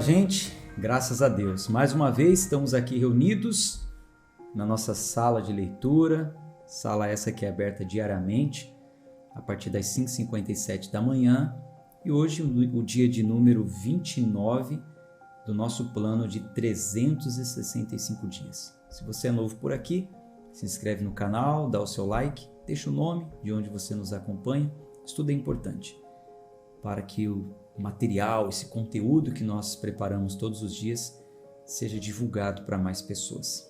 gente? Graças a Deus. Mais uma vez estamos aqui reunidos na nossa sala de leitura, sala essa que é aberta diariamente, a partir das 5h57 da manhã, e hoje o dia de número 29 do nosso plano de 365 dias. Se você é novo por aqui, se inscreve no canal, dá o seu like, deixa o nome de onde você nos acompanha. Isso tudo é importante para que o material, esse conteúdo que nós preparamos todos os dias seja divulgado para mais pessoas,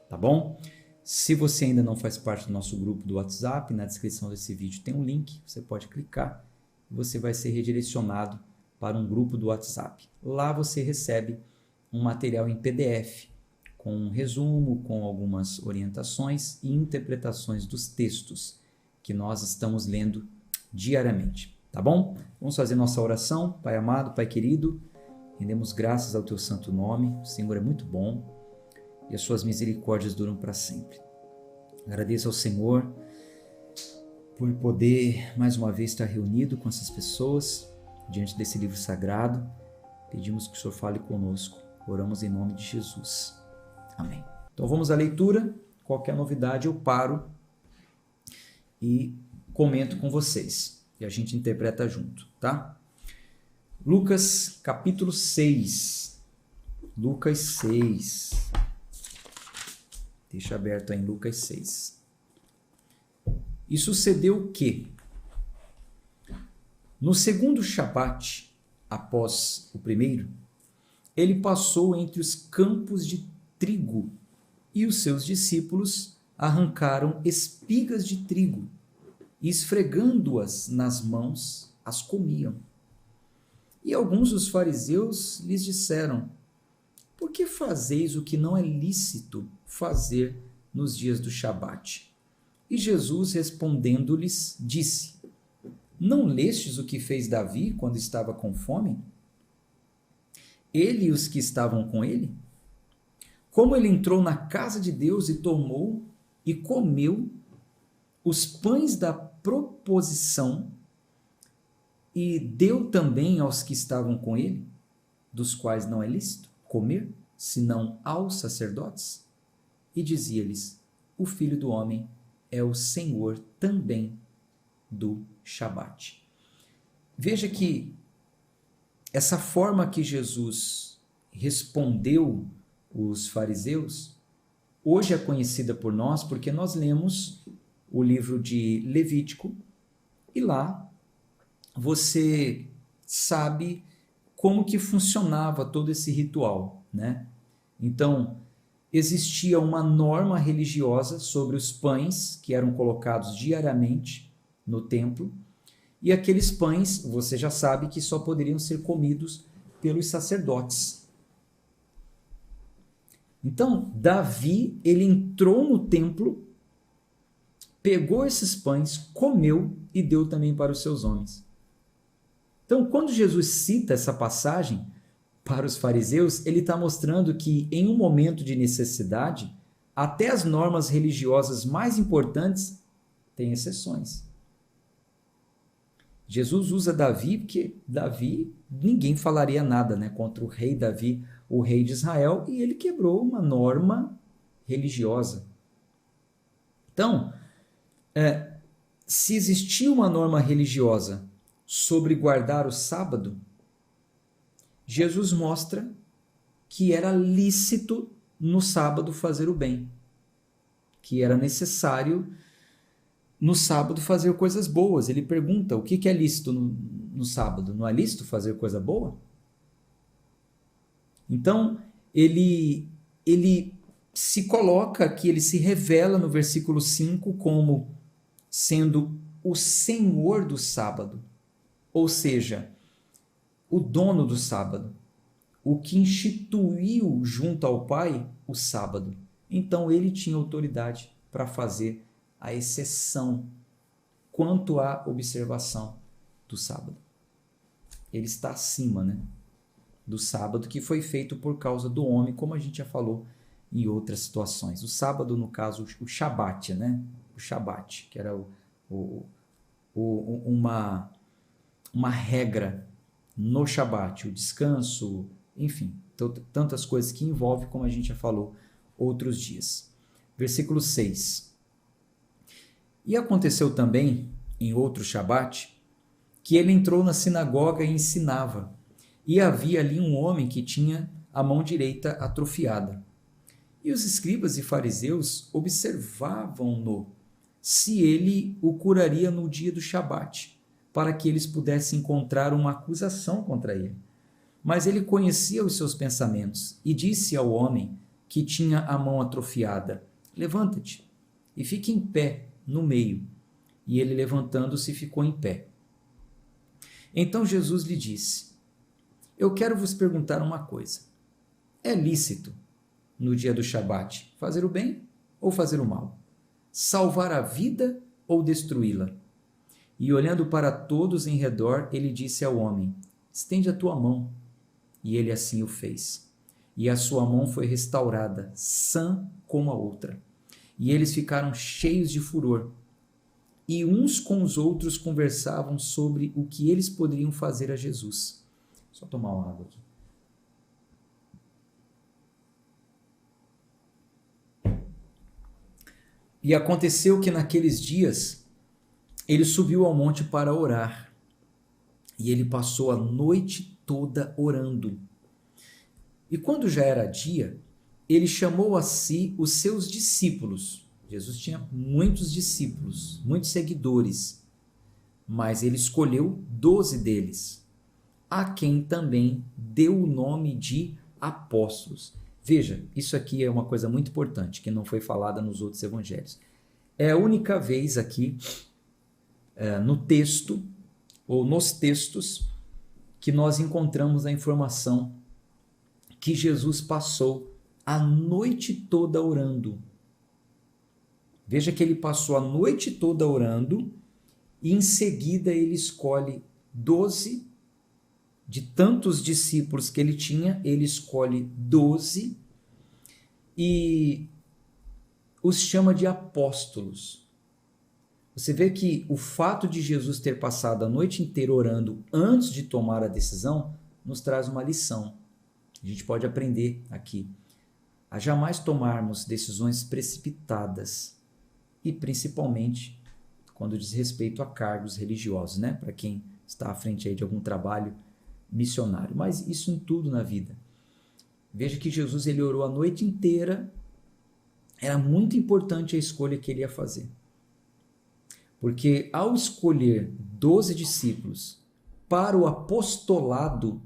tá bom? Se você ainda não faz parte do nosso grupo do WhatsApp, na descrição desse vídeo tem um link, você pode clicar e você vai ser redirecionado para um grupo do WhatsApp. Lá você recebe um material em PDF, com um resumo, com algumas orientações e interpretações dos textos que nós estamos lendo diariamente. Tá bom? Vamos fazer nossa oração. Pai amado, Pai querido, rendemos graças ao Teu santo nome. O Senhor é muito bom e as Suas misericórdias duram para sempre. Agradeço ao Senhor por poder mais uma vez estar reunido com essas pessoas diante desse livro sagrado. Pedimos que o Senhor fale conosco. Oramos em nome de Jesus. Amém. Então vamos à leitura. Qualquer novidade eu paro e comento com vocês. E a gente interpreta junto, tá? Lucas capítulo 6. Lucas 6. Deixa aberto aí em Lucas 6. E sucedeu o quê? No segundo Shabat, após o primeiro, ele passou entre os campos de trigo e os seus discípulos arrancaram espigas de trigo e, esfregando-as nas mãos, as comiam. E alguns dos fariseus lhes disseram: por que fazeis o que não é lícito fazer nos dias do Shabat? E Jesus, respondendo-lhes, disse: não lestes o que fez Davi quando estava com fome? Ele e os que estavam com ele? Como ele entrou na casa de Deus e tomou e comeu os pães da proposição e deu também aos que estavam com ele, dos quais não é lícito comer, senão aos sacerdotes? E dizia-lhes: o Filho do Homem é o Senhor também do Shabat. Veja que essa forma que Jesus respondeu os fariseus, hoje é conhecida por nós porque nós lemos o livro de Levítico e lá você sabe como que funcionava todo esse ritual, né? Então, existia uma norma religiosa sobre os pães que eram colocados diariamente no templo, e aqueles pães, você já sabe que só poderiam ser comidos pelos sacerdotes. Então, Davi, ele entrou no templo, pegou esses pães, comeu e deu também para os seus homens. Então, quando Jesus cita essa passagem para os fariseus, ele está mostrando que em um momento de necessidade, até as normas religiosas mais importantes têm exceções. Jesus usa Davi porque Davi, ninguém falaria nada, né, contra o rei Davi, o rei de Israel, e ele quebrou uma norma religiosa. Então, se existia uma norma religiosa sobre guardar o sábado, Jesus mostra que era lícito no sábado fazer o bem, que era necessário no sábado fazer coisas boas. Ele pergunta: o que é lícito no sábado? Não é lícito fazer coisa boa? Então, ele se coloca aqui, ele se revela no versículo 5 como sendo o Senhor do sábado, ou seja, o dono do sábado, o que instituiu junto ao Pai o sábado. Então ele tinha autoridade para fazer a exceção quanto à observação do sábado. Ele está acima, né, do sábado que foi feito por causa do homem, como a gente já falou em outras situações. O sábado, no caso, o Shabat, né? O Shabat, que era uma regra no Shabat, o descanso, enfim, tantas coisas que envolve, como a gente já falou outros dias. Versículo 6. E aconteceu também, em outro Shabat, que ele entrou na sinagoga e ensinava, e havia ali um homem que tinha a mão direita atrofiada. E os escribas e fariseus observavam-no, se ele o curaria no dia do Shabat, para que eles pudessem encontrar uma acusação contra ele. Mas ele conhecia os seus pensamentos e disse ao homem que tinha a mão atrofiada: levanta-te e fique em pé no meio. E ele, levantando-se, ficou em pé. Então Jesus lhe disse: eu quero vos perguntar uma coisa. É lícito, no dia do Shabat, fazer o bem ou fazer o mal? Salvar a vida ou destruí-la? E olhando para todos em redor, ele disse ao homem: estende a tua mão. E ele assim o fez. E a sua mão foi restaurada, sã como a outra. E eles ficaram cheios de furor. E uns com os outros conversavam sobre o que eles poderiam fazer a Jesus. Só tomar uma água aqui. E aconteceu que naqueles dias ele subiu ao monte para orar. E ele passou a noite toda orando. E quando já era dia, ele chamou a si os seus discípulos. Jesus tinha muitos discípulos, muitos seguidores, mas ele escolheu 12 deles, a quem também deu o nome de apóstolos. Veja, isso aqui é uma coisa muito importante, que não foi falada nos outros evangelhos. É a única vez aqui, no texto, ou nos textos, que nós encontramos a informação que Jesus passou a noite toda orando. Veja que ele passou a noite toda orando e em seguida ele escolhe 12, de tantos discípulos que ele tinha, ele escolhe 12 e os chama de apóstolos. Você vê que o fato de Jesus ter passado a noite inteira orando antes de tomar a decisão nos traz uma lição. A gente pode aprender aqui a jamais tomarmos decisões precipitadas e principalmente quando diz respeito a cargos religiosos, né? Para quem está à frente aí de algum trabalho missionário, mas isso em tudo na vida. Veja que Jesus ele orou a noite inteira, era muito importante a escolha que ele ia fazer. Porque ao escolher 12 discípulos para o apostolado,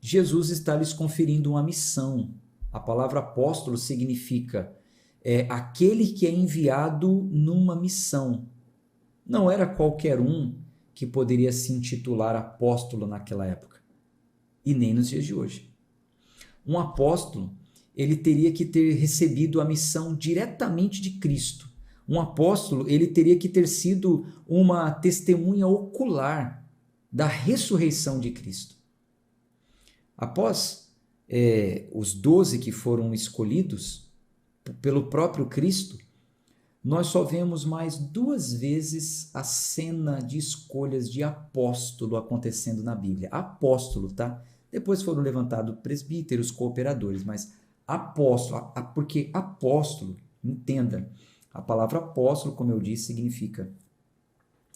Jesus está lhes conferindo uma missão. A palavra apóstolo significa aquele que é enviado numa missão. Não era qualquer um que poderia se intitular apóstolo naquela época, e nem nos dias de hoje. Um apóstolo, ele teria que ter recebido a missão diretamente de Cristo. Um apóstolo, ele teria que ter sido uma testemunha ocular da ressurreição de Cristo. Após os 12 que foram escolhidos pelo próprio Cristo, nós só vemos mais 2 vezes a cena de escolhas de apóstolo acontecendo na Bíblia. Apóstolo, tá? Depois foram levantados presbíteros, cooperadores, mas apóstolo, porque apóstolo, entenda, a palavra apóstolo, como eu disse, significa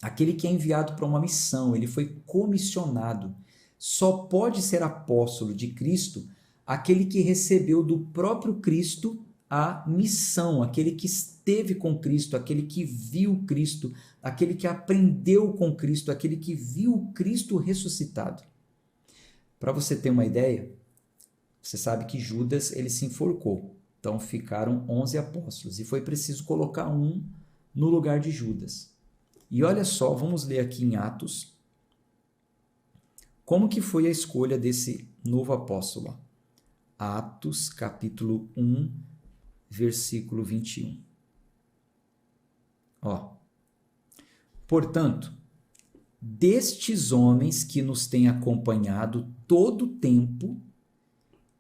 aquele que é enviado para uma missão, ele foi comissionado. Só pode ser apóstolo de Cristo aquele que recebeu do próprio Cristo a missão, aquele que esteve com Cristo, aquele que viu Cristo, aquele que aprendeu com Cristo, aquele que viu Cristo ressuscitado. Para você ter uma ideia, você sabe que Judas ele se enforcou, então ficaram 11 apóstolos e foi preciso colocar um no lugar de Judas. E olha só, vamos ler aqui em Atos, como que foi a escolha desse novo apóstolo? Atos, capítulo 1, versículo 21. Portanto, destes homens que nos têm acompanhado todo o tempo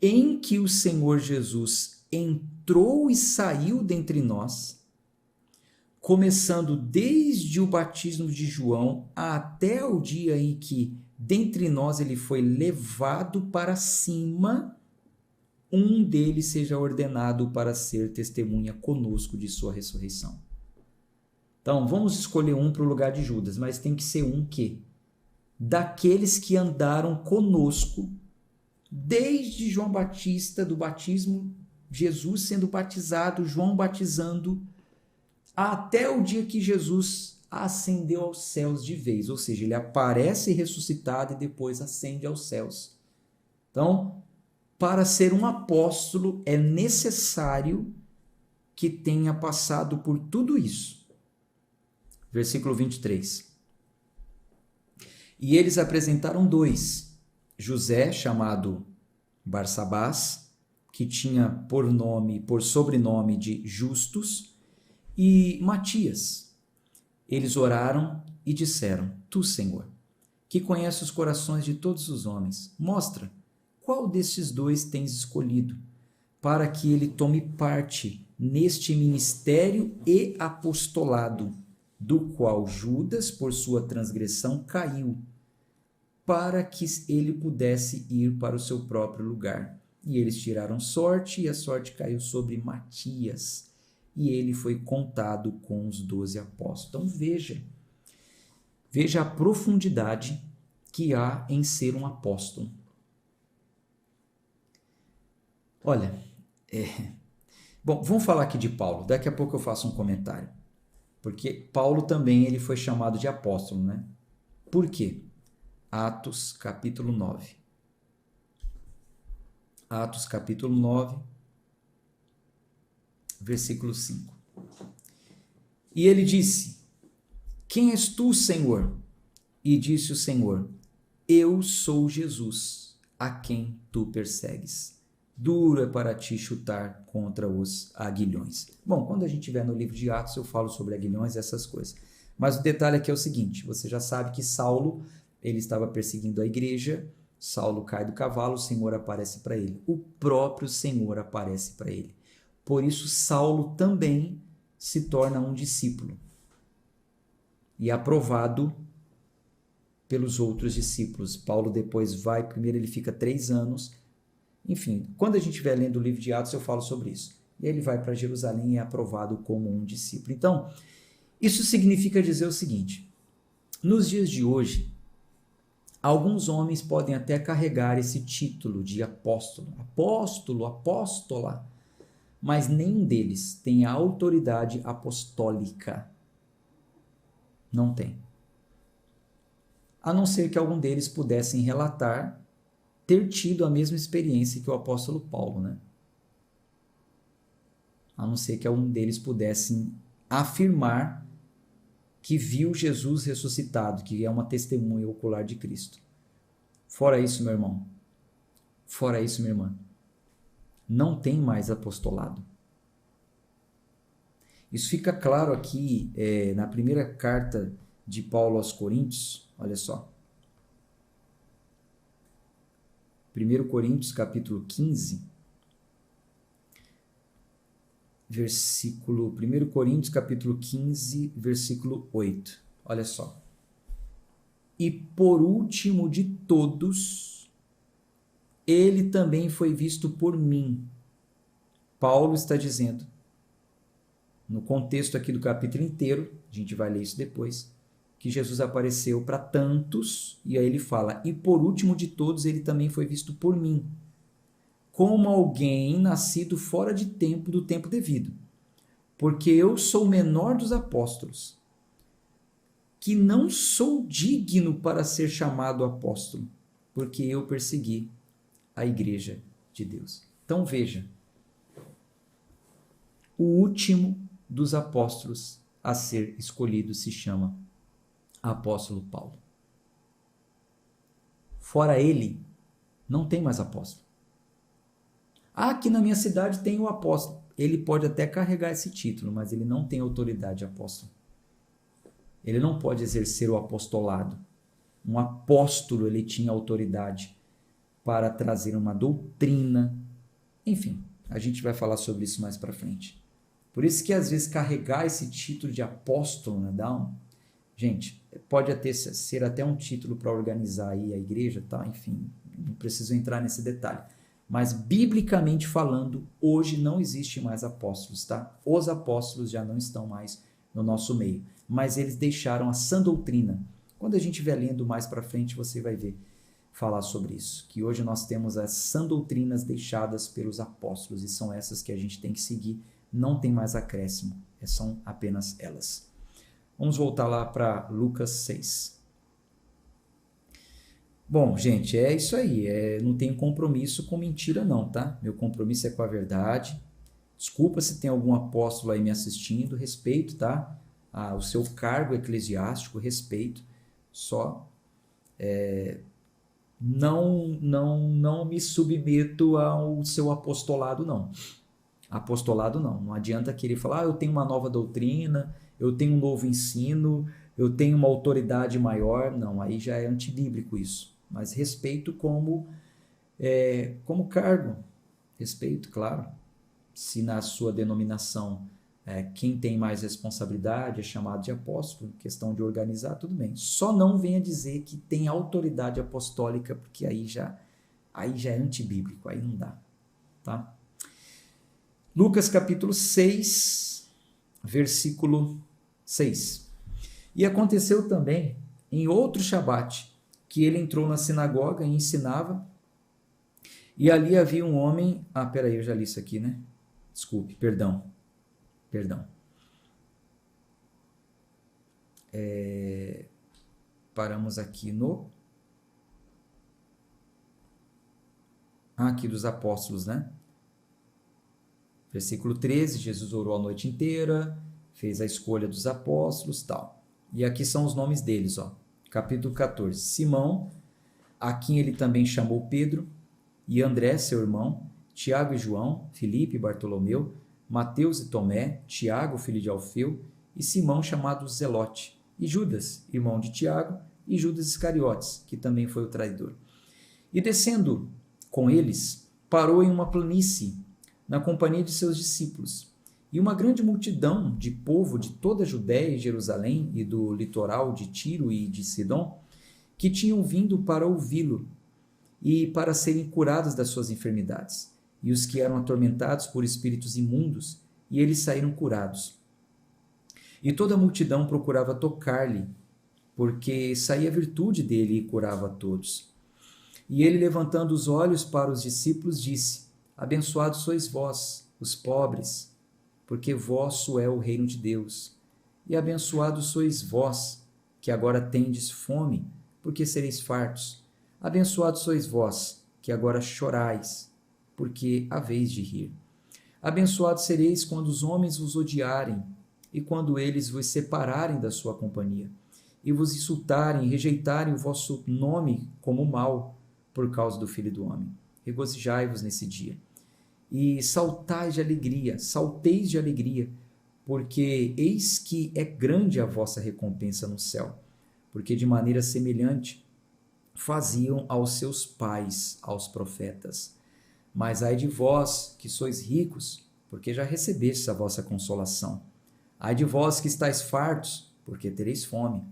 em que o Senhor Jesus entrou e saiu dentre nós, começando desde o batismo de João até o dia em que dentre nós ele foi levado para cima, um deles seja ordenado para ser testemunha conosco de sua ressurreição. Então, vamos escolher um para o lugar de Judas, mas tem que ser um que? Daqueles que andaram conosco, desde João Batista, do batismo, Jesus sendo batizado, João batizando, até o dia que Jesus ascendeu aos céus de vez, ou seja, ele aparece ressuscitado e depois ascende aos céus. Então, para ser um apóstolo é necessário que tenha passado por tudo isso. Versículo 23. E eles apresentaram dois, José, chamado Barsabás, que tinha por sobrenome de Justus, e Matias. Eles oraram e disseram: Tu, Senhor, que conheces os corações de todos os homens, mostra qual destes dois tens escolhido, para que ele tome parte neste ministério e apostolado, do qual Judas, por sua transgressão, caiu, para que ele pudesse ir para o seu próprio lugar. E eles tiraram sorte, e a sorte caiu sobre Matias, e ele foi contado com os 12 apóstolos. Então veja a profundidade que há em ser um apóstolo. Olha, bom, vamos falar aqui de Paulo, daqui a pouco eu faço um comentário, porque Paulo também ele foi chamado de apóstolo, né? Por quê? Atos capítulo 9. Atos capítulo 9, versículo 5. E ele disse: Quem és tu, Senhor? E disse o Senhor: Eu sou Jesus, a quem tu persegues. Duro é para ti chutar contra os aguilhões. Bom, quando a gente estiver no livro de Atos, eu falo sobre aguilhões e essas coisas. Mas o detalhe aqui é o seguinte: você já sabe que Saulo, ele estava perseguindo a igreja, Saulo cai do cavalo, o Senhor aparece para ele. O próprio Senhor aparece para ele. Por isso, Saulo também se torna um discípulo e aprovado pelos outros discípulos. Paulo depois vai, primeiro ele fica 3 anos. Enfim, quando a gente estiver lendo o livro de Atos, eu falo sobre isso. E ele vai para Jerusalém e é aprovado como um discípulo. Então, isso significa dizer o seguinte: nos dias de hoje, alguns homens podem até carregar esse título de apóstolo, apóstola, mas nenhum deles tem a autoridade apostólica. Não tem. A não ser que algum deles pudessem relatar ter tido a mesma experiência que o apóstolo Paulo, né? A não ser que algum deles pudessem afirmar que viu Jesus ressuscitado, que é uma testemunha ocular de Cristo. Fora isso, meu irmão, fora isso, minha irmã, não tem mais apostolado. Isso fica claro aqui na primeira carta de Paulo aos Coríntios, olha só. 1 Coríntios capítulo 15, versículo 1 Coríntios capítulo 15, versículo 8. Olha só. E por último de todos, ele também foi visto por mim. Paulo está dizendo, no contexto aqui do capítulo inteiro, a gente vai ler isso depois, que Jesus apareceu para tantos, e aí ele fala, e por último de todos, ele também foi visto por mim, como alguém nascido fora de tempo, do tempo devido. Porque eu sou o menor dos apóstolos, que não sou digno para ser chamado apóstolo, porque eu persegui a igreja de Deus. Então veja, o último dos apóstolos a ser escolhido se chama apóstolo Paulo. Fora ele, não tem mais apóstolo. Aqui na minha cidade tem o apóstolo. Ele pode até carregar esse título, mas ele não tem autoridade de apóstolo. Ele não pode exercer o apostolado. Um apóstolo, ele tinha autoridade para trazer uma doutrina. Enfim, a gente vai falar sobre isso mais para frente. Por isso que às vezes carregar esse título de apóstolo, né, Gente, pode até ser até um título para organizar aí a igreja, tá? Enfim, não preciso entrar nesse detalhe. Mas, biblicamente falando, hoje não existe mais apóstolos, tá? Os apóstolos já não estão mais no nosso meio, mas eles deixaram a sã doutrina. Quando a gente estiver lendo mais para frente, você vai ver falar sobre isso, que hoje nós temos as sã doutrinas deixadas pelos apóstolos, e são essas que a gente tem que seguir, não tem mais acréscimo, são apenas elas. Vamos voltar lá para Lucas 6. Bom, gente, é isso aí, não tenho compromisso com mentira não, tá? Meu compromisso é com a verdade. Desculpa se tem algum apóstolo aí me assistindo, respeito, tá? O seu cargo eclesiástico, respeito, só não me submeto ao seu apostolado, não. Apostolado não. Não adianta querer falar, eu tenho uma nova doutrina, eu tenho um novo ensino, eu tenho uma autoridade maior. Não, aí já é antibíblico isso. Mas respeito como cargo. Respeito, claro. Se na sua denominação quem tem mais responsabilidade é chamado de apóstolo, questão de organizar, tudo bem. Só não venha dizer que tem autoridade apostólica, porque aí já é antibíblico, aí não dá. Tá? Lucas capítulo 6, versículo 6. E aconteceu também em outro Shabat, que ele entrou na sinagoga e ensinava, e ali havia um homem... peraí, eu já li isso aqui, né? Desculpe, perdão. Paramos aqui no... aqui dos apóstolos, né? Versículo 13, Jesus orou a noite inteira, fez a escolha dos apóstolos, tal. E aqui são os nomes deles, ó. Capítulo 14. Simão, a quem ele também chamou Pedro, e André, seu irmão, Tiago e João, Filipe e Bartolomeu, Mateus e Tomé, Tiago, filho de Alfeu, e Simão, chamado Zelote, e Judas, irmão de Tiago, e Judas Iscariotes, que também foi o traidor. E descendo com eles, parou em uma planície, na companhia de seus discípulos, e uma grande multidão de povo de toda a Judéia e Jerusalém e do litoral de Tiro e de Sidom, que tinham vindo para ouvi-lo e para serem curados das suas enfermidades, e os que eram atormentados por espíritos imundos, e eles saíram curados. E toda a multidão procurava tocar-lhe, porque saía a virtude dele e curava a todos. E ele, levantando os olhos para os discípulos, disse: Abençoados sois vós, os pobres, porque vosso é o reino de Deus. E abençoados sois vós, que agora tendes fome, porque sereis fartos. Abençoados sois vós, que agora chorais, porque haveis de rir. Abençoados sereis quando os homens vos odiarem, e quando eles vos separarem da sua companhia, e vos insultarem e rejeitarem o vosso nome como mal, por causa do Filho do Homem. Regozijai-vos nesse dia. E salteis de alegria, porque eis que é grande a vossa recompensa no céu, porque de maneira semelhante faziam aos seus pais, aos profetas. Mas ai de vós, que sois ricos, porque já recebestes a vossa consolação. Ai de vós que estáis fartos, porque tereis fome.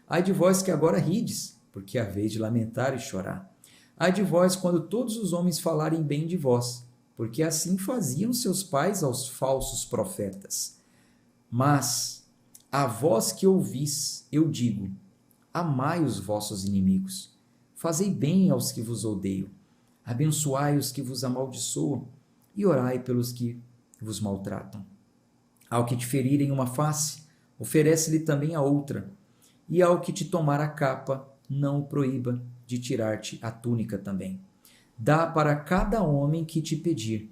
Ai de vós que agora rides, porque haveis de lamentar e chorar. Ai de vós quando todos os homens falarem bem de vós, porque assim faziam seus pais aos falsos profetas. Mas a vós que ouvis, eu digo, amai os vossos inimigos, fazei bem aos que vos odeiam, abençoai os que vos amaldiçoam, e orai pelos que vos maltratam. Ao que te ferirem uma face, oferece-lhe também a outra, e ao que te tomar a capa, não o proíba de tirar-te a túnica também. Dá para cada homem que te pedir,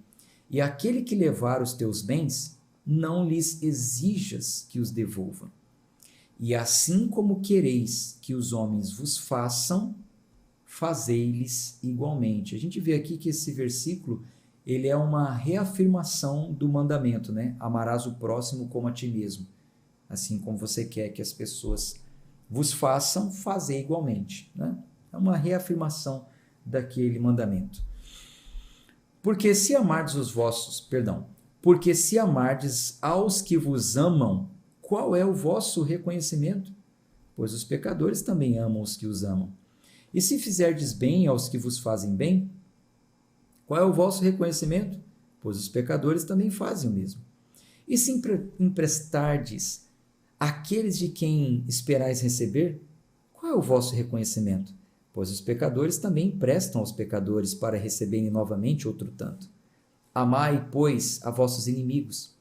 e aquele que levar os teus bens, não lhes exijas que os devolva. E assim como quereis que os homens vos façam, fazei-lhes igualmente. A gente vê aqui que esse versículo ele é uma reafirmação do mandamento, né? Amarás o próximo como a ti mesmo. Assim como você quer que as pessoas vos façam, fazei igualmente, né? É uma reafirmação daquele mandamento. Porque se amardes aos que vos amam, qual é o vosso reconhecimento? pois os pecadores também amam os que os amam. E se fizerdes bem aos que vos fazem bem, qual é o vosso reconhecimento? Pois os pecadores também fazem o mesmo. E se emprestardes àqueles de quem esperais receber, qual é o vosso reconhecimento? Pois os pecadores também emprestam aos pecadores para receberem novamente outro tanto. Amai, pois, a vossos inimigos,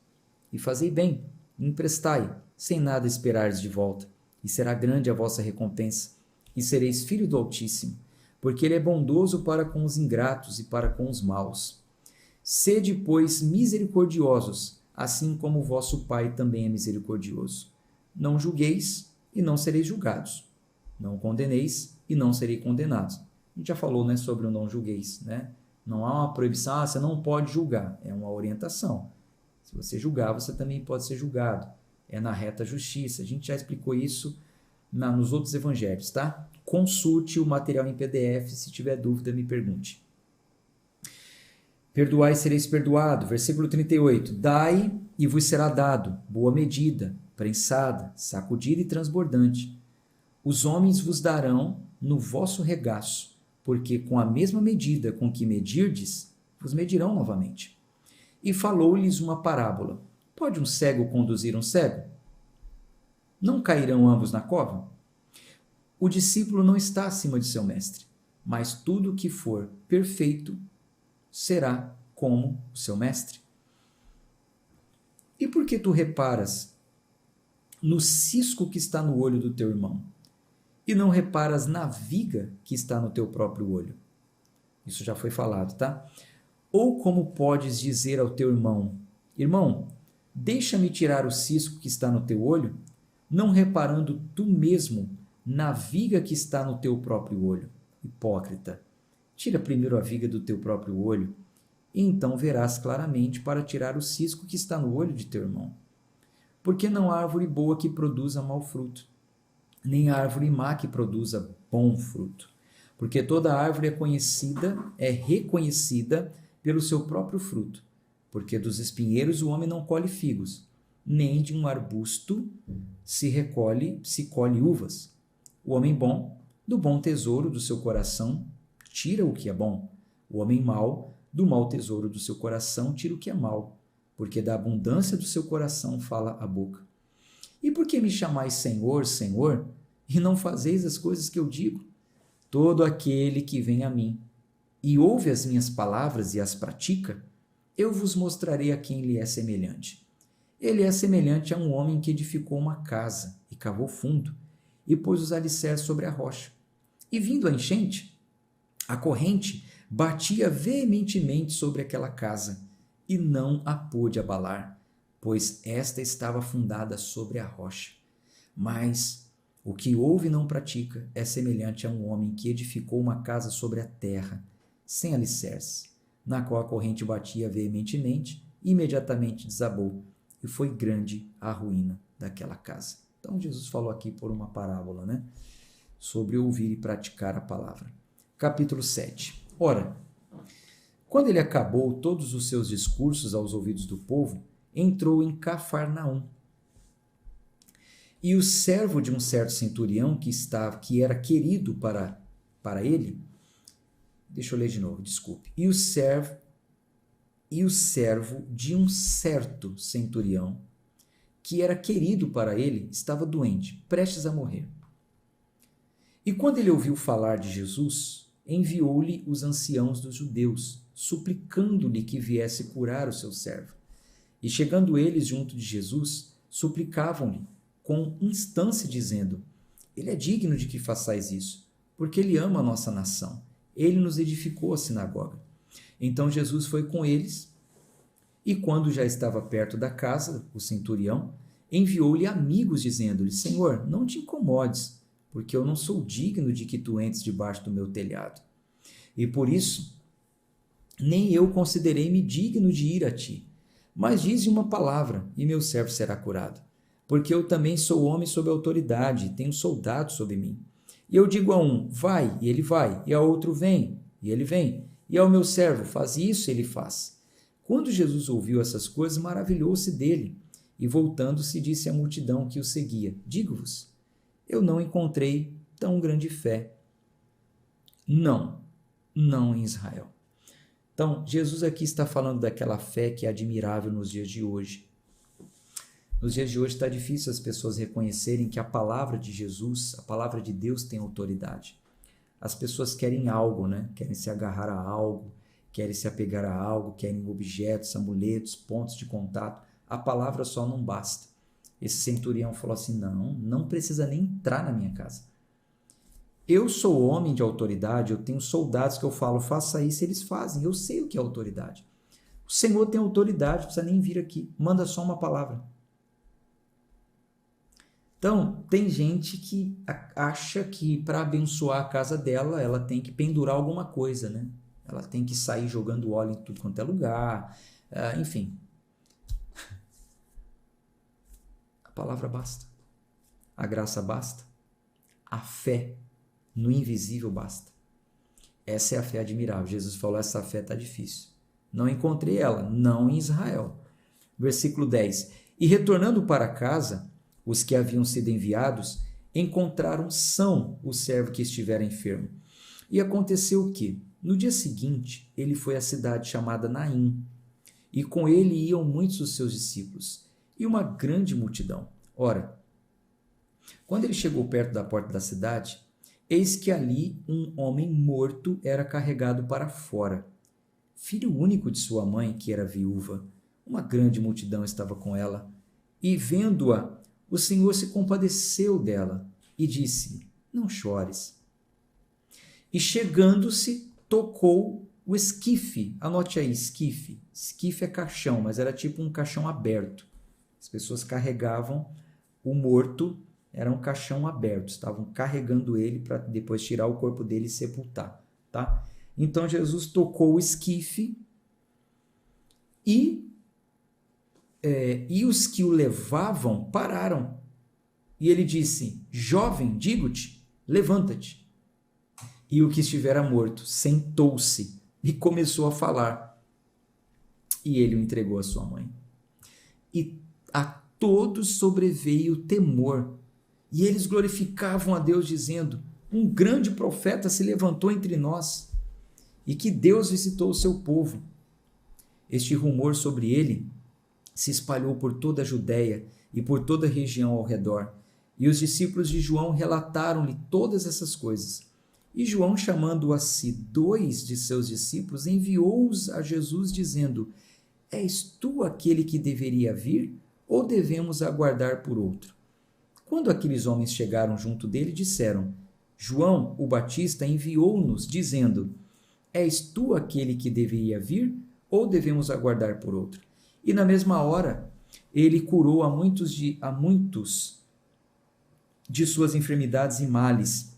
e fazei bem, e emprestai, sem nada esperares de volta, e será grande a vossa recompensa, e sereis filho do Altíssimo, porque ele é bondoso para com os ingratos e para com os maus. Sede, pois, misericordiosos, assim como o vosso Pai também é misericordioso. Não julgueis, e não sereis julgados. Não condeneis, e não sereis condenados. A gente já falou, né, sobre o não julgueis, né? Não há uma proibição, você não pode julgar, é uma orientação. Se você julgar, você também pode ser julgado. É na reta justiça. A gente já explicou isso nos outros evangelhos, tá? Consulte o material em PDF, se tiver dúvida, me pergunte. Perdoai e sereis perdoado. Versículo 38. Dai e vos será dado, boa medida, prensada, sacudida e transbordante. Os homens vos darão no vosso regaço, porque com a mesma medida com que medirdes, vos medirão novamente. E falou-lhes uma parábola. Pode um cego conduzir um cego? Não cairão ambos na cova? O discípulo não está acima de seu mestre, mas tudo o que for perfeito será como o seu mestre. E por que tu reparas no cisco que está no olho do teu irmão, e não reparas na viga que está no teu próprio olho? Isso já foi falado, tá? Ou como podes dizer ao teu irmão, irmão, deixa-me tirar o cisco que está no teu olho, não reparando tu mesmo na viga que está no teu próprio olho? Hipócrita, tira primeiro a viga do teu próprio olho, e então verás claramente para tirar o cisco que está no olho de teu irmão. Porque não há árvore boa que produza mau fruto, nem árvore má que produza bom fruto. Porque toda árvore é reconhecida pelo seu próprio fruto. Porque dos espinheiros o homem não colhe figos, nem de um arbusto se colhe uvas. O homem bom, do bom tesouro do seu coração, tira o que é bom. O homem mau, do mau tesouro do seu coração, tira o que é mau. Porque da abundância do seu coração fala a boca. E por que me chamais Senhor, Senhor, e não fazeis as coisas que eu digo? Todo aquele que vem a mim e ouve as minhas palavras e as pratica, eu vos mostrarei a quem ele é semelhante. Ele é semelhante a um homem que edificou uma casa e cavou fundo e pôs os alicerces sobre a rocha. E vindo a enchente, a corrente batia veementemente sobre aquela casa e não a pôde abalar, pois esta estava fundada sobre a rocha. Mas o que ouve e não pratica é semelhante a um homem que edificou uma casa sobre a terra, sem alicerce, na qual a corrente batia veementemente e imediatamente desabou, e foi grande a ruína daquela casa. Então Jesus falou aqui por uma parábola, né? Sobre ouvir e praticar a palavra. Capítulo 7. Ora, quando ele acabou todos os seus discursos aos ouvidos do povo, entrou em Cafarnaum. E o servo de um certo centurião que era querido para ele, deixa eu ler de novo, desculpe. E o servo de um certo centurião que era querido para ele estava doente, prestes a morrer. E quando ele ouviu falar de Jesus, enviou-lhe os anciãos dos judeus, suplicando-lhe que viesse curar o seu servo. E chegando eles junto de Jesus, suplicavam-lhe com instância, dizendo: ele é digno de que façais isso, porque ele ama a nossa nação. Ele nos edificou a sinagoga. Então Jesus foi com eles, e quando já estava perto da casa, o centurião enviou-lhe amigos, dizendo-lhe: Senhor, não te incomodes, porque eu não sou digno de que tu entres debaixo do meu telhado. E por isso, nem eu considerei-me digno de ir a ti. Mas dize uma palavra, e meu servo será curado. Porque eu também sou homem sob autoridade, e tenho soldados sobre mim. E eu digo a um, vai, e ele vai, e a outro, vem, e ele vem. E ao meu servo, faz isso, e ele faz. Quando Jesus ouviu essas coisas, maravilhou-se dele, e voltando-se disse à multidão que o seguia: digo-vos eu não encontrei tão grande fé. Não em Israel. Então, Jesus aqui está falando daquela fé que é admirável nos dias de hoje. Nos dias de hoje está difícil as pessoas reconhecerem que a palavra de Jesus, a palavra de Deus tem autoridade. As pessoas querem algo, né? Querem se agarrar a algo, querem se apegar a algo, querem objetos, amuletos, pontos de contato. A palavra só não basta. Esse centurião falou assim, não precisa nem entrar na minha casa. Eu sou homem de autoridade, eu tenho soldados que eu falo, faça isso, eles fazem. Eu sei o que é autoridade. O Senhor tem autoridade, não precisa nem vir aqui. Manda só uma palavra. Então, tem gente que acha que para abençoar a casa dela, ela tem que pendurar alguma coisa, né? Ela tem que sair jogando óleo em tudo quanto é lugar, enfim. A palavra basta. A graça basta. A fé no invisível basta. Essa é a fé admirável. Jesus falou, essa fé está difícil. Não encontrei ela, não em Israel. Versículo 10. E retornando para casa, os que haviam sido enviados encontraram são o servo que estivera enfermo. E aconteceu o quê? No dia seguinte, ele foi à cidade chamada Naim, e com ele iam muitos dos seus discípulos, e uma grande multidão. Ora, quando ele chegou perto da porta da cidade, eis que ali um homem morto era carregado para fora, filho único de sua mãe, que era viúva. Uma grande multidão estava com ela, e vendo-a, o Senhor se compadeceu dela e disse, não chores. E chegando-se, tocou o esquife. Anote aí, esquife. Esquife é caixão, mas era tipo um caixão aberto. As pessoas carregavam o morto, era um caixão aberto. Estavam carregando ele para depois tirar o corpo dele e sepultar. Tá? Então Jesus tocou o esquife e os que o levavam pararam. E ele disse, jovem, digo-te, levanta-te. E o que estivera morto sentou-se e começou a falar. E ele o entregou à sua mãe. E a todos sobreveio temor. E eles glorificavam a Deus, dizendo, um grande profeta se levantou entre nós, e que Deus visitou o seu povo. Este rumor sobre ele se espalhou por toda a Judéia e por toda a região ao redor. E os discípulos de João relataram-lhe todas essas coisas. E João, chamando a si 2 de seus discípulos, enviou-os a Jesus, dizendo, és tu aquele que deveria vir, ou devemos aguardar por outro? Quando aqueles homens chegaram junto dele, disseram, João, o Batista, enviou-nos, dizendo, és tu aquele que deveria vir, ou devemos aguardar por outro? E na mesma hora, ele curou a muitos de suas enfermidades e males,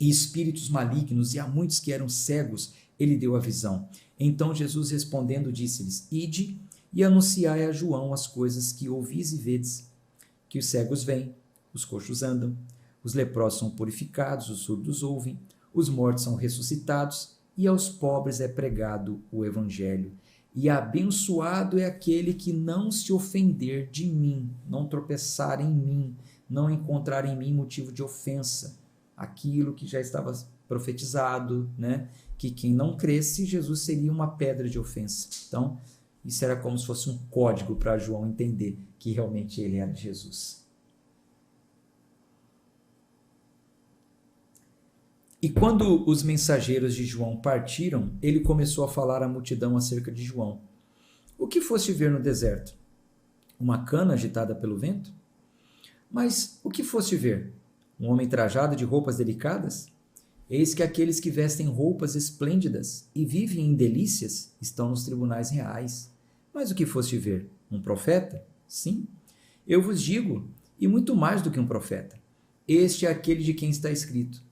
e espíritos malignos, e a muitos que eram cegos, ele deu a visão. Então Jesus respondendo disse-lhes, ide e anunciai a João as coisas que ouvis e vedes, que os cegos vêm, os coxos andam, os leprosos são purificados, os surdos ouvem, os mortos são ressuscitados, e aos pobres é pregado o evangelho. E abençoado é aquele que não se ofender de mim, não tropeçar em mim, não encontrar em mim motivo de ofensa. Aquilo que já estava profetizado, né? Que quem não cresce, Jesus seria uma pedra de ofensa. Então, isso era como se fosse um código para João entender que realmente ele era Jesus. E quando os mensageiros de João partiram, ele começou a falar à multidão acerca de João. O que foste ver no deserto? Uma cana agitada pelo vento? Mas o que foste ver? Um homem trajado de roupas delicadas? Eis que aqueles que vestem roupas esplêndidas e vivem em delícias estão nos tribunais reais. Mas o que foste ver? Um profeta? Sim. Eu vos digo, e muito mais do que um profeta. Este é aquele de quem está escrito.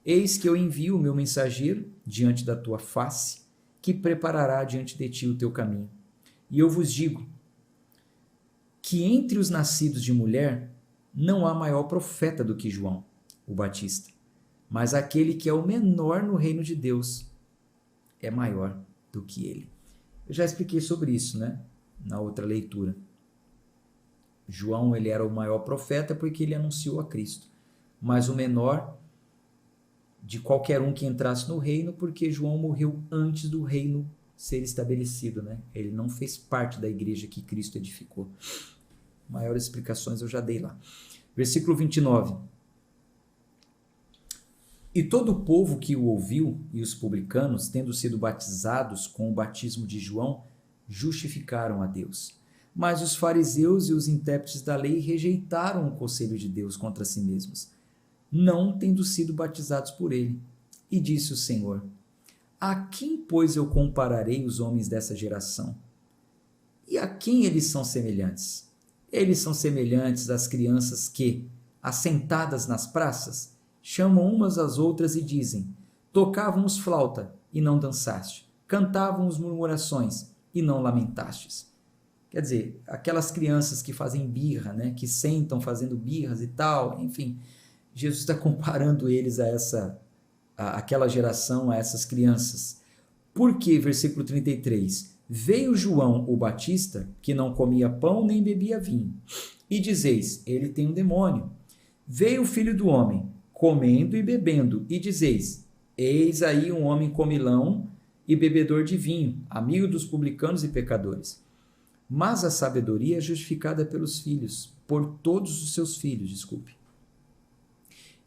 Eis que eu envio o meu mensageiro diante da tua face, que preparará diante de ti o teu caminho. E eu vos digo que entre os nascidos de mulher não há maior profeta do que João, o Batista, mas aquele que é o menor no reino de Deus é maior do que ele. Eu já expliquei sobre isso, né? Na outra leitura. João, ele era o maior profeta porque ele anunciou a Cristo. mas o menor de qualquer um que entrasse no reino, porque João morreu antes do reino ser estabelecido, né? Ele não fez parte da igreja que Cristo edificou. Maiores explicações eu já dei lá. Versículo 29. E todo o povo que o ouviu, e os publicanos, tendo sido batizados com o batismo de João, justificaram a Deus. Mas os fariseus e os intérpretes da lei rejeitaram o conselho de Deus contra si mesmos, não tendo sido batizados por ele. E disse o Senhor: a quem, pois, eu compararei os homens dessa geração? E a quem eles são semelhantes? Eles são semelhantes às crianças que, assentadas nas praças, chamam umas às outras e dizem: tocávamos flauta e não dançaste, cantávamos murmurações e não lamentastes. Quer dizer, aquelas crianças que fazem birra, né, que sentam fazendo birras e tal, enfim, Jesus está comparando eles àquela geração, a essas crianças. Porque, versículo 33, veio João o Batista, que não comia pão nem bebia vinho, e dizeis, ele tem um demônio. Veio o Filho do Homem, comendo e bebendo, e dizeis, eis aí um homem comilão e bebedor de vinho, amigo dos publicanos e pecadores. Mas a sabedoria é justificada pelos filhos, por todos os seus filhos, desculpe.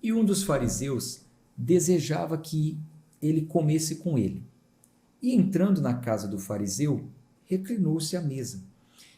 E um dos fariseus desejava que ele comesse com ele. E entrando na casa do fariseu, reclinou-se à mesa.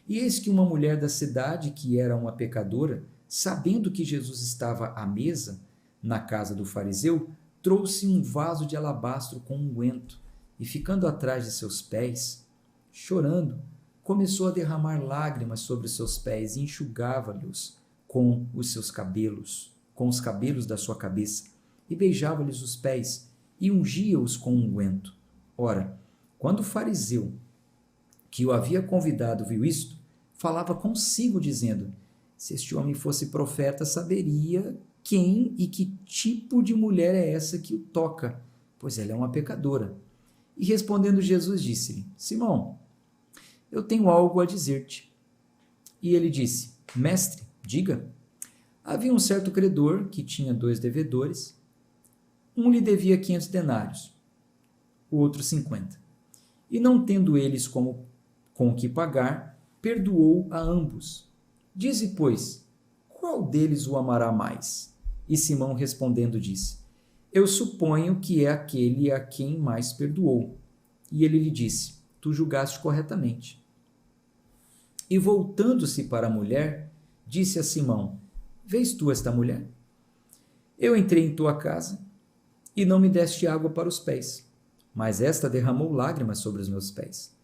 E eis que uma mulher da cidade, que era uma pecadora, sabendo que Jesus estava à mesa, na casa do fariseu, trouxe um vaso de alabastro com unguento, e ficando atrás de seus pés, chorando, começou a derramar lágrimas sobre os seus pés e enxugava-lhes com os seus cabelos, com os cabelos da sua cabeça, e beijava-lhes os pés e ungia-os com unguento. Ora, quando o fariseu que o havia convidado viu isto, falava consigo dizendo: se este homem fosse profeta, saberia quem e que tipo de mulher é essa que o toca, pois ela é uma pecadora. E respondendo Jesus disse-lhe: Simão, eu tenho algo a dizer-te. E ele disse: mestre, diga. Havia um certo credor que tinha 2 devedores. Um lhe devia 500 denários, o outro 50. E não tendo eles com o que pagar, perdoou a ambos. Dize, pois, qual deles o amará mais? E Simão respondendo disse: eu suponho que é aquele a quem mais perdoou. E ele lhe disse: tu julgaste corretamente. E voltando-se para a mulher, disse a Simão: vês tu esta mulher? Eu entrei em tua casa e não me deste água para os pés, mas esta derramou lágrimas sobre os meus pés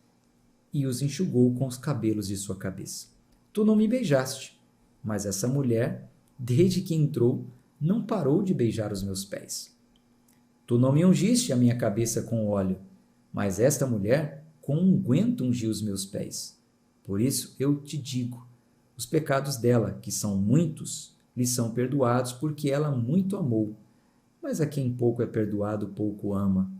e os enxugou com os cabelos de sua cabeça. Tu não me beijaste, mas essa mulher, desde que entrou, não parou de beijar os meus pés. Tu não me ungiste a minha cabeça com óleo, mas esta mulher com unguento ungiu os meus pés. Por isso eu te digo, os pecados dela, que são muitos, lhe são perdoados, porque ela muito amou. Mas a quem pouco é perdoado, pouco ama.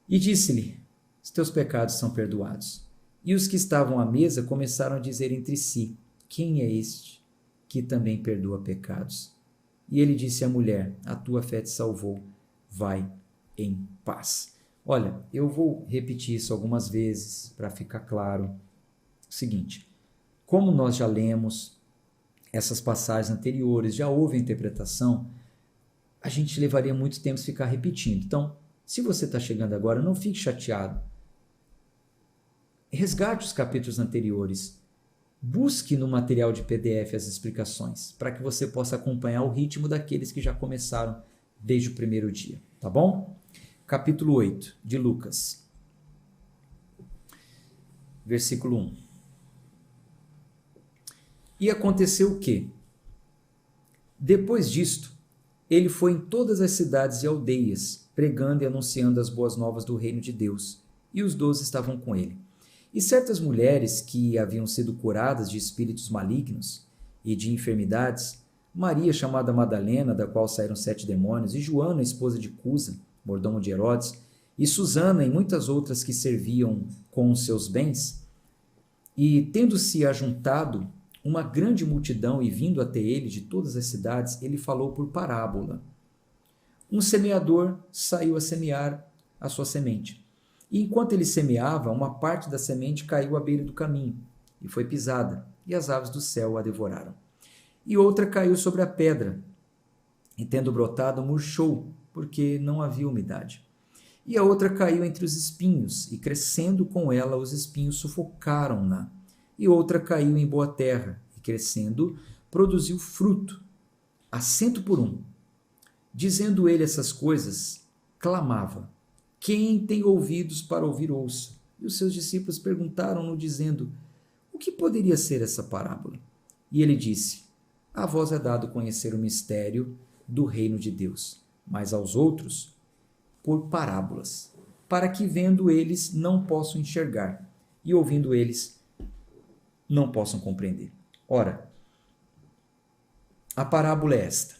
E disse-lhe: os teus pecados são perdoados. E os que estavam à mesa começaram a dizer entre si: quem é este que também perdoa pecados? E ele disse à mulher: a tua fé te salvou, vai em paz. Olha, eu vou repetir isso algumas vezes para ficar claro. O seguinte, como nós já lemos essas passagens anteriores, já houve a interpretação, a gente levaria muito tempo se ficar repetindo. Então, se você está chegando agora, não fique chateado. Resgate os capítulos anteriores. Busque no material de PDF as explicações, para que você possa acompanhar o ritmo daqueles que já começaram desde o primeiro dia. Tá bom? Capítulo 8 de Lucas. Versículo 1. E aconteceu o quê? Depois disto, ele foi em todas as cidades e aldeias, pregando e anunciando as boas novas do reino de Deus, e os 12 estavam com ele. E certas mulheres que haviam sido curadas de espíritos malignos e de enfermidades, Maria, chamada Madalena, da qual saíram 7 demônios, e Joana, esposa de Cusa, mordomo de Herodes, e Susana e muitas outras que serviam com os seus bens, e tendo-se ajuntado uma grande multidão e vindo até ele de todas as cidades, ele falou por parábola. Um semeador saiu a semear a sua semente. E enquanto ele semeava, uma parte da semente caiu à beira do caminho e foi pisada, e as aves do céu a devoraram. E outra caiu sobre a pedra, e tendo brotado, murchou, porque não havia umidade. E a outra caiu entre os espinhos, e crescendo com ela, os espinhos sufocaram-na. E outra caiu em boa terra, e crescendo, produziu fruto, a 100 por um. Dizendo ele essas coisas, clamava: quem tem ouvidos para ouvir, ouça. E os seus discípulos perguntaram-no, dizendo: o que poderia ser essa parábola? E ele disse: a vós é dado conhecer o mistério do reino de Deus, mas aos outros por parábolas, para que vendo eles não possam enxergar, e ouvindo eles não possam compreender. Ora, a parábola é esta: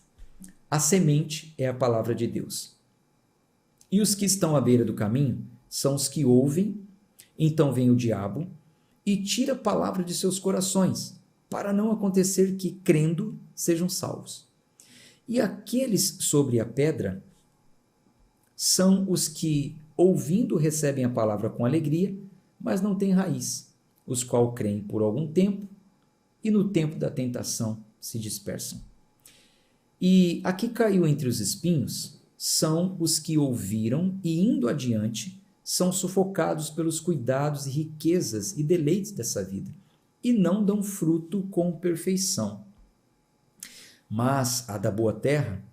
a semente é a palavra de Deus. E os que estão à beira do caminho são os que ouvem, então vem o diabo e tira a palavra de seus corações, para não acontecer que, crendo, sejam salvos. E aqueles sobre a pedra são os que, ouvindo, recebem a palavra com alegria, mas não têm raiz, os quais creem por algum tempo e no tempo da tentação se dispersam. E a que caiu entre os espinhos são os que ouviram e, indo adiante, são sufocados pelos cuidados e riquezas e deleites dessa vida, e não dão fruto com perfeição. Mas a da boa terra,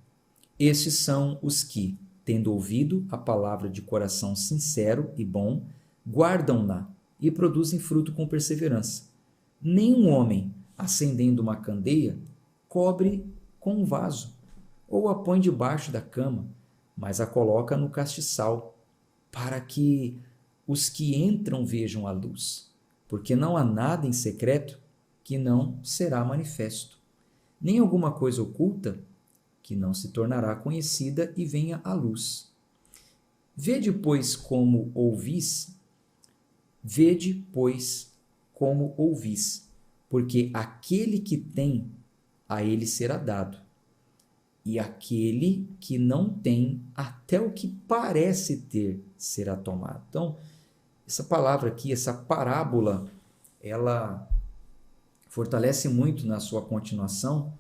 estes são os que, tendo ouvido a palavra de coração sincero e bom, guardam-na e produzem fruto com perseverança. Nenhum homem, acendendo uma candeia, cobre com um vaso, ou a põe debaixo da cama, mas a coloca no castiçal, para que os que entram vejam a luz, porque não há nada em secreto que não será manifesto, nem alguma coisa oculta que não se tornará conhecida e venha à luz. Vede, pois, como ouvis, porque aquele que tem, a ele será dado, e aquele que não tem, até o que parece ter, será tomado. Então, essa palavra aqui, essa parábola, ela fortalece muito na sua continuação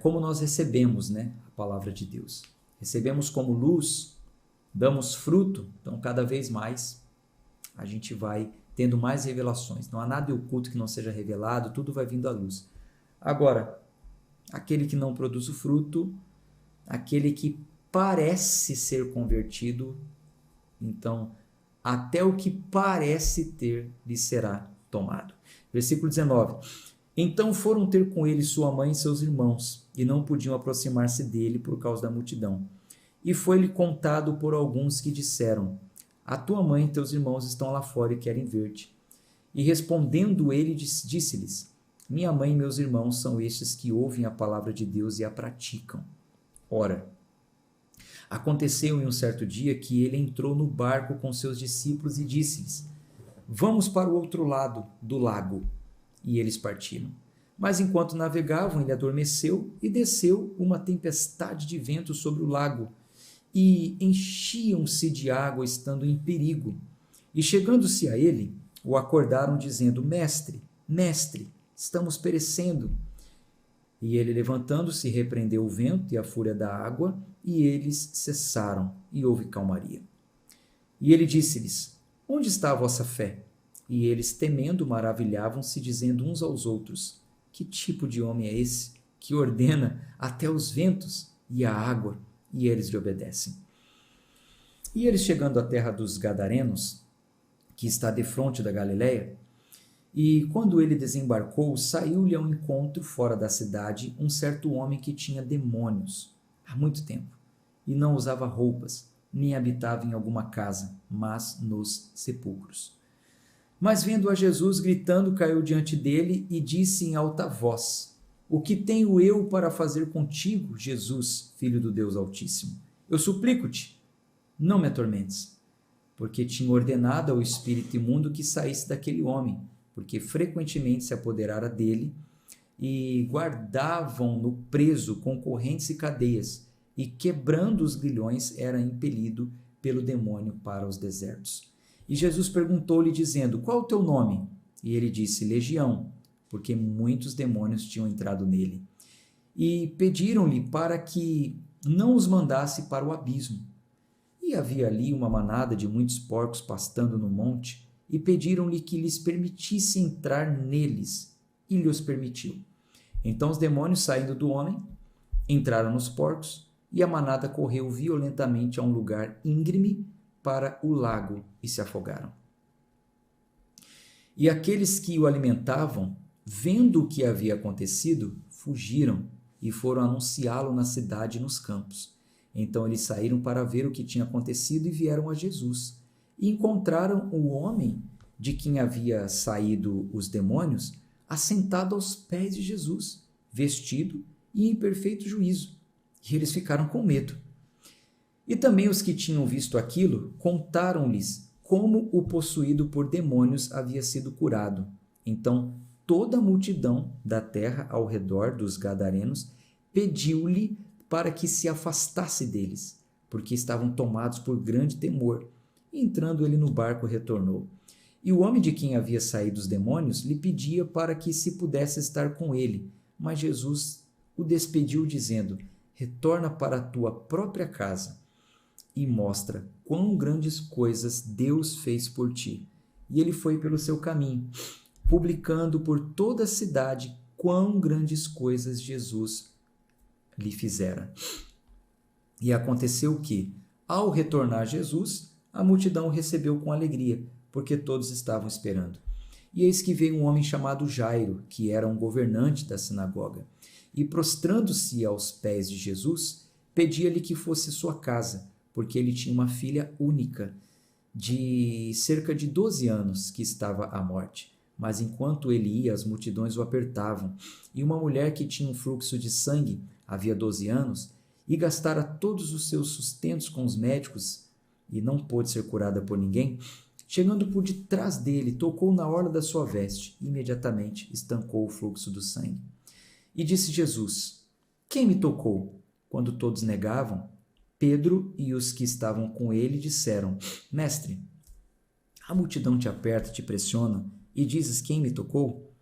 como nós recebemos, né, a palavra de Deus. Recebemos como luz, damos fruto, então cada vez mais a gente vai tendo mais revelações. Não há nada oculto que não seja revelado, tudo vai vindo à luz. Agora, aquele que não produz o fruto, aquele que parece ser convertido, então até o que parece ter lhe será tomado. Versículo 19. Então foram ter com ele sua mãe e seus irmãos, e não podiam aproximar-se dele por causa da multidão. E foi-lhe contado por alguns que disseram: a tua mãe e teus irmãos estão lá fora e querem ver-te. E respondendo ele, disse-lhes: minha mãe e meus irmãos são estes que ouvem a palavra de Deus e a praticam. Ora, aconteceu em um certo dia que ele entrou no barco com seus discípulos e disse-lhes: vamos para o outro lado do lago. E eles partiram. Mas enquanto navegavam, ele adormeceu e desceu uma tempestade de vento sobre o lago, e enchiam-se de água, estando em perigo. E chegando-se a ele, o acordaram, dizendo: mestre, mestre, estamos perecendo. E ele, levantando-se, repreendeu o vento e a fúria da água, e eles cessaram, e houve calmaria. E ele disse-lhes: onde está a vossa fé? E eles, temendo, maravilhavam-se, dizendo uns aos outros: que tipo de homem é esse, que ordena até os ventos e a água, e eles lhe obedecem? E eles, chegando à terra dos Gadarenos, que está defronte da Galileia, e quando ele desembarcou, saiu-lhe ao encontro, fora da cidade, um certo homem que tinha demônios há muito tempo, e não usava roupas, nem habitava em alguma casa, mas nos sepulcros. Mas vendo a Jesus gritando, caiu diante dele e disse em alta voz: o que tenho eu para fazer contigo, Jesus, Filho do Deus Altíssimo? Eu suplico-te, não me atormentes. Porque tinha ordenado ao espírito imundo que saísse daquele homem, porque frequentemente se apoderara dele e guardavam-no preso com correntes e cadeias, e quebrando os grilhões era impelido pelo demônio para os desertos. E Jesus perguntou-lhe dizendo: qual é o teu nome? E ele disse: Legião, porque muitos demônios tinham entrado nele. E pediram-lhe para que não os mandasse para o abismo. E havia ali uma manada de muitos porcos pastando no monte, e pediram-lhe que lhes permitisse entrar neles, e lhes permitiu. Então os demônios, saindo do homem, entraram nos porcos, e a manada correu violentamente a um lugar íngreme para o lago e se afogaram. E aqueles que o alimentavam, vendo o que havia acontecido, fugiram e foram anunciá-lo na cidade e nos campos. Então eles saíram para ver o que tinha acontecido e vieram a Jesus. E encontraram o homem de quem havia saído os demônios, assentado aos pés de Jesus, vestido e em perfeito juízo. E eles ficaram com medo. E também os que tinham visto aquilo contaram-lhes como o possuído por demônios havia sido curado. Então toda a multidão da terra ao redor dos gadarenos pediu-lhe para que se afastasse deles, porque estavam tomados por grande temor. E entrando ele no barco, retornou. E o homem de quem havia saído os demônios lhe pedia para que se pudesse estar com ele. Mas Jesus o despediu, dizendo: retorna para a tua própria casa e mostra quão grandes coisas Deus fez por ti. E ele foi pelo seu caminho, publicando por toda a cidade quão grandes coisas Jesus lhe fizera. E aconteceu que, ao retornar Jesus, a multidão o recebeu com alegria, porque todos estavam esperando. E eis que veio um homem chamado Jairo, que era um governante da sinagoga, e prostrando-se aos pés de Jesus, pedia-lhe que fosse sua casa, porque ele tinha uma filha única, de cerca de 12 anos, que estava à morte. Mas enquanto ele ia, as multidões o apertavam, e uma mulher que tinha um fluxo de sangue, havia 12 anos, e gastara todos os seus sustentos com os médicos, e não pôde ser curada por ninguém, chegando por detrás dele, tocou na orla da sua veste, e imediatamente estancou o fluxo do sangue. E disse Jesus: quem me tocou? Quando todos negavam, Pedro e os que estavam com ele disseram: Mestre, a multidão te aperta, te pressiona, e dizes: quem me tocou?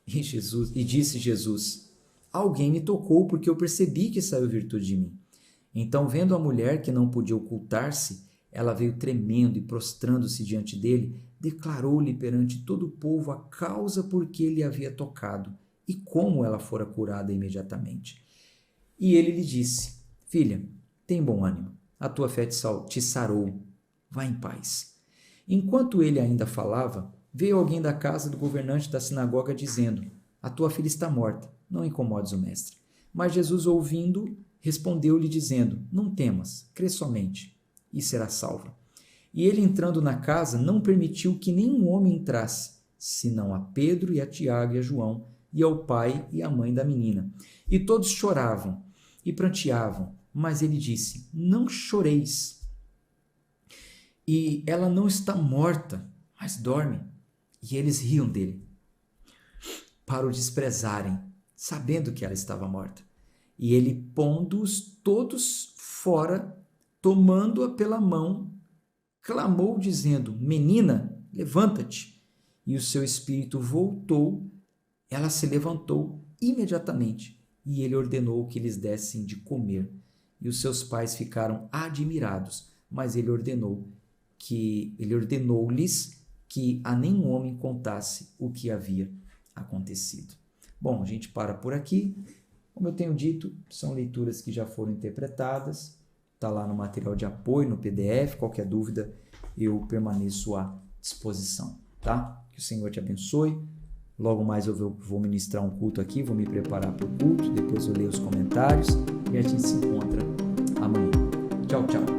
E disse Jesus: alguém me tocou, porque eu percebi que saiu virtude de mim. Então, vendo a mulher que não podia ocultar-se, ela veio tremendo e prostrando-se diante dele, declarou-lhe perante todo o povo a causa por que ele havia tocado e como ela fora curada imediatamente. E ele lhe disse: filha, tem bom ânimo, a tua fé te sarou, vá em paz. Enquanto ele ainda falava, veio alguém da casa do governante da sinagoga dizendo: a tua filha está morta, não incomodes o mestre. Mas Jesus, ouvindo, respondeu-lhe dizendo: não temas, crê somente, e será salva. E ele, entrando na casa, não permitiu que nenhum homem entrasse, senão a Pedro e a Tiago e a João, e ao pai e à mãe da menina. E todos choravam e pranteavam, mas ele disse: não choreis. E ela não está morta, mas dorme. E eles riam dele, para o desprezarem, sabendo que ela estava morta. E ele, pondo-os todos fora, tomando-a pela mão, clamou, dizendo: menina, levanta-te. E o seu espírito voltou, ela se levantou imediatamente, e ele ordenou que lhes dessem de comer. E os seus pais ficaram admirados, mas ele ordenou-lhes que a nenhum homem contasse o que havia acontecido. Bom, a gente para por aqui. Como eu tenho dito, são leituras que já foram interpretadas, está lá no material de apoio, no PDF. Qualquer dúvida, eu permaneço à disposição, tá? Que o Senhor te abençoe. Logo mais eu vou ministrar um culto aqui, vou me preparar para o culto, depois eu leio os comentários e a gente se encontra amanhã. Tchau, tchau.